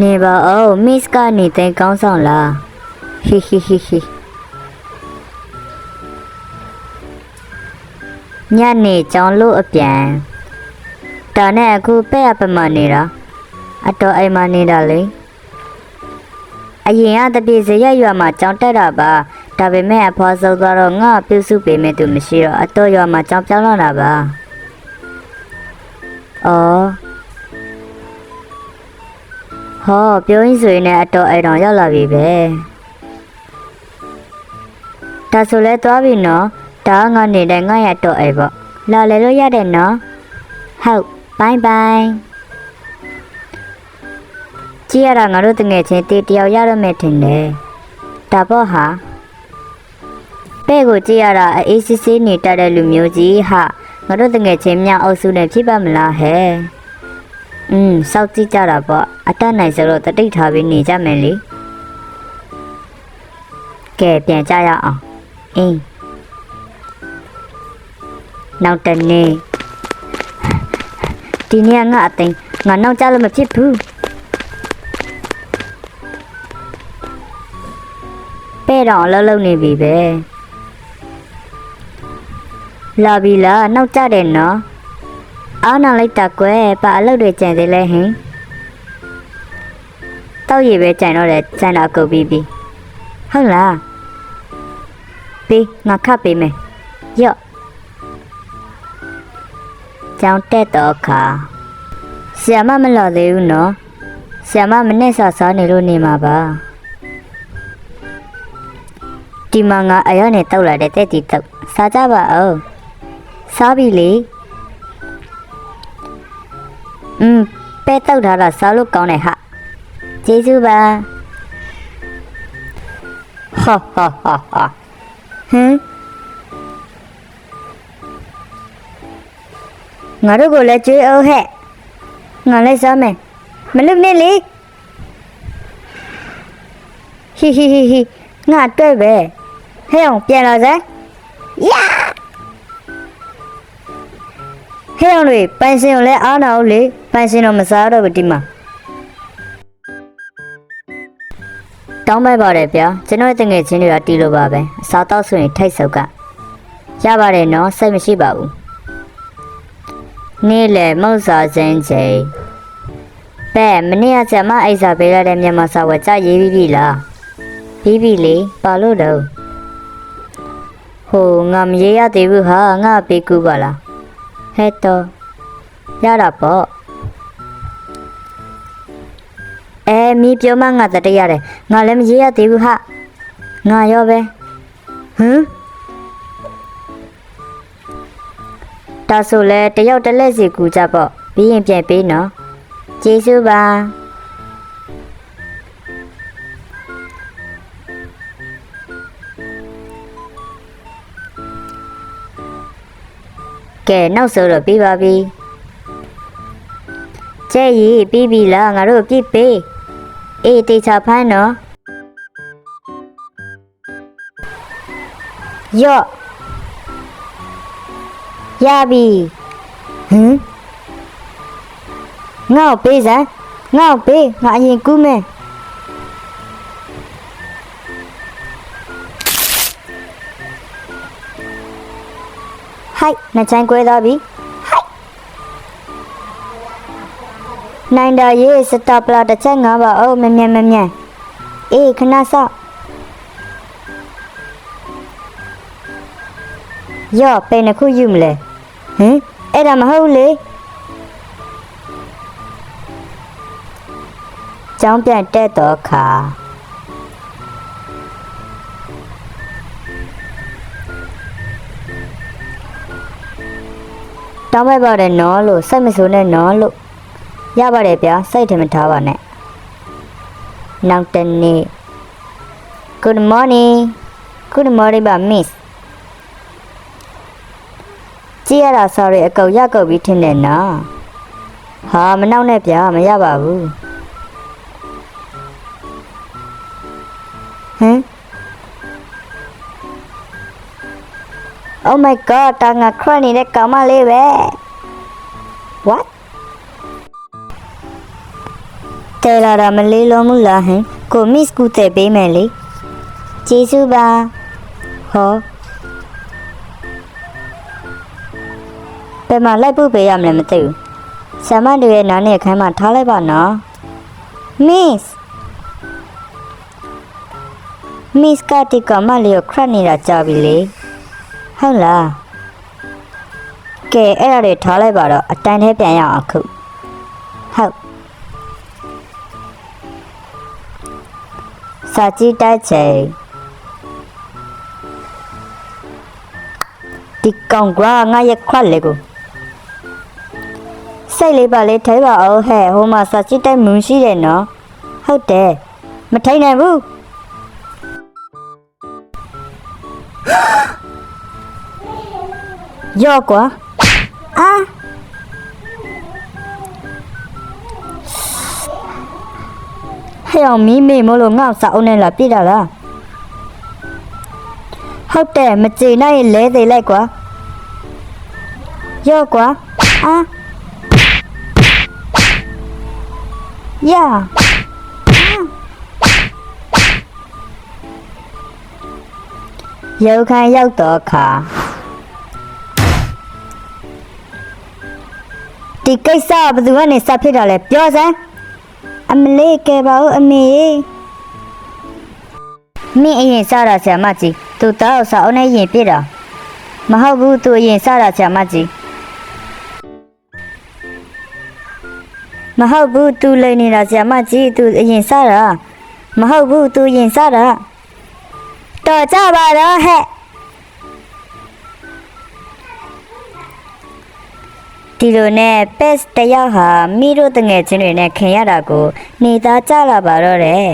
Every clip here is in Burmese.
နေပါဦးမစ်ကနေတဲ့ကောင်းဆောင်လားဟီဟီဟီဟီညနေကြောင်လို့အပြန်ဒါနဲ့အခုပဲ့ရပမနေတာအတော်အိမ်မနေတာလေအရင်ကတပြေစရက်ရွာမှာကြောင်တက်တာပါဒါပေမဲ့အဖွားဆုံးသွားတော့ငါပြုစုပေးမယ်သူမရှိတော့အတော်ရွာမှာကြောင်ပြောင်းလာတာပါအော်ဟောပြောရင်းဆိုရင်လည်းအတော်အိမ်တော်ရောက်လာပြီပဲဒါဆိုလဲသွားပြီနော်ဒါငါနေတဲ့ငါရတော့အိမ်ပေါ့လာလေလို့ရတယ်နော်ဟုတ်ဘိုင်ဘိုင်ကြည့်ရတာငါတို့တငယ်ချင်းတေးတယောက်ရတော့မယ်ထင်တယ်ဒါပေါ့ဟာပဲ့ကိုကြည့်ရတာအေးစစ်စစ်နေတတ်တဲ့လူမျိုးကြီးဟာငါတို့တငယ်ချင်းမြောက်အုပ်စုနဲ့ဖြစ်ပါမလားဟဲ့စောက်ကြည့်ကြတာပေါ့အတက်နိုင်ဆိုတော့တတိထားပြီးနေကြမယ်လေကဲပြန်ကြရအောင်အင်းနောက်တနေ့ဒီနေ့ငါအသိငါနောက်ကြလို့မဖြစ်ဘူးပဲတော့အလုံးလုံးနေပြီပဲလာပြီလားနောက်ကြတယ်နော်အားနာလိုက်တာကွယ်ပါအလုပ်တွေကြံသေးလဲဟင်တောက်ရည်ပဲကြံတော့တယ်ကြံတာကုန်ပြီဟုတ်လားပေးငါခတ်ပေးမယ်ရော့ကျောင်းတက်တော့ခါဆရာမမလာသေးဘူးနော်ဆရာမမနဲ့စားနေလို့နေမှာပါဒီမှာငါအရောနဲ့တောက်လာတဲ့တက်တီတောက်စားကြပါဦးစားပြီလေပဲတောက်ထားတာစားလို့ကောင်းတယ်ဟာကျေးဇူးပါဟာဟမ်ငါတို့ကိုလည်းကြွေးအောင်ဟဲ့ငါလည်းစားမယ်မလုပ်နဲ့လေဟီငါတွေ့ပဲဟဲ့အောင်ပြန်လာစမ်းယာဟဲ့အောင်လေပိုင်စင်ကိုလည်းအားနာအောင်လေပိုင်စင်တော့မစားတော့ဘူးဒီမှာတောင်းလိုက်ပါတယ်ဗျာကျွန်တော်တငယ်ချင်းတွေကတီးလို့ပါပဲအစားတော့ဆိုရင်ထိတ်ဆုပ်ကရပါတယ်နော်စိတ်မရှိပါဘူးနေ့လေမုတ်စာချင်းချိန်ပဲမနေ့ကကျမအိတ်စာပေးလိုက်တဲ့မြန်မာစာဝတ်ကြရေးပြီးပြီလားပြီးပြီလေပါလို့တော့ဟိုငါမရေးရသေးဘူးဟာငါပေးကူပါလားဟဲ့တော့ရတာပေါ့မီးပြောမှငါတတရတယ်ငါလည်းမရေးရသေးဘူးဟာငါရောပဲဟမ်ဒါဆိုလဲတယောက်တစ်လက်စီကူကြပေါ့ပြီးရင်ပြန်ပေးနော်ကျေးဇူးပါကဲနောက်ဆိုတော့ပြီးပါပြီကျဲကြီးပြီးပြီလားငါတို့ပြစ်ပေးအေးတေချာဖမ်းနော်ယော့ရပြီဟမ်ငါ့ပေးစမ်းငါ့ပေးငါအရင်ကူးမယ်ဟိုက်နှစ်ချမ်းကွဲသွားပြီဟိုက်နိုင်တာရေးစတပလာတစ်ချက်ငါပါအောင်မြန်အေးခဏစော့ယော့ပဲနှစ်ခုယူမလဲဟင်အဲ့ဒါမဟုတ်လေကျောင်းပြန်တက်တော့ခါတောင်းလိုက်ပါတယ်နော်လို့စိတ်မဆိုးနဲ့နော်လို့ရပါတယ်ဗျာစိတ်ထင်မထားပါနဲ့နောက်တနေ့ Good morning ပါ miss ကြည့်ရတာ sorry အကုန်ရကုန်ပြီးထင်တယ်နော်ဟာမနောက်နဲ့ဗျာမရပါဘူးဟမ် Oh my god တာငါခရနေတဲ့ကောင်မလေးပဲ What တ တဲလာတာမလေးလုံးဘူးလားဟင်ကိုမစ်ကူတဲ့ပေးမယ်လေကျေးဇူးပါဟောဘယ်မှာလိုက်ဖို့ပေးရမလဲမသိဘူးဆရာမတို့ရဲ့နားနဲ့အခန်းမှာထားလိုက်ပါနော်မစ်ကတိကမလေးကိုခရက်နေတာကြာပြီလေဟုတ်လားကဲအဲ့ဒါတွေထားလိုက်ပါတော့အတန်းထဲပြန်ရအောင်အခုဟုတ်စာကြည့်တိုက်ချေဒီကောင်ကငါရဲ့ခွက်လေကိုစိတ်လေးပါလေးထိုင်ပါအောင်ဟဲ့ဟိုမှာစာကြည့်တိုက်မွန်ရှိတယ်နော်ဟုတ်တယ်မထိုင်နိုင်ဘူးရော့ကွာအာဟဲ့အောင်မီးမေမလို့ငေါ့စာအုပ်နဲ့လာပြစ်တာလားဟုတ်တယ်မကြေနိုင်လဲသေးလိုက်ကွာရော့ကွာအာယာရုပ်ခန်းရောက်တော့ခါဒီကိစ္စဘယ်သူကနေစဖြစ်တာလဲပြောစမ်းအမလေးကဲပါဦးအမေမင်းအရင်စတာဆရာမကြီးသူတောက်စာအုပ်နဲ့ရင်ပြစ်တာမဟုတ်ဘူးသူအရင်စတာဆရာမကြီးမဟုတ်ဘူးသူလိန်နေတာဆရာမကြီးသူအရင်စတာမဟုတ်ဘူးသူရင်စတာတော်ကြပါတော့ဟဲ့ဒီလိုနဲ့ပက်တယောက်ဟာမိတို့တငယ်ချင်းတွေနဲ့ခင်ရတာကိုနေသားကြလာပါတော့တယ်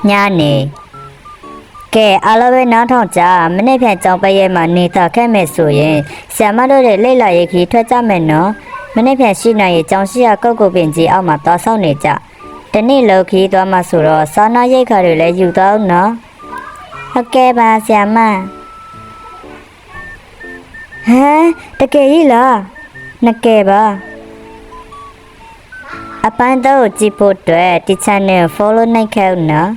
ညနေကဲအားလုံးပဲနောက်ထောင်ကြမနေ့ဖြန်ကြောင်ပရဲမှာနေသားခဲ့မယ်ဆိုရင်ဆရာမတို့ရဲ့လိတ်လာရေးခီးထွက်ကြမယ်နော်မနေ့ဖြန်ရှိနိုင်ရေးကြောင်ရှိရကုတ်ကုတ်ပင်ကြီးအောက်မှာသွားဆောင်နေကြတနေ့လောက်ခီးသွားမှဆိုတော့စာနာရိတ်ခါတွေလည်းယူသွားအောင်နော်ဟုတ်ကဲ့ပါဆရာမဟမ်တကယ်ကြီးလားနကယ်ပါအပန်းတော့ကြည့်ဖို့အတွက်ဒီ channel follow နိုင်ခဲ့ဦးနော်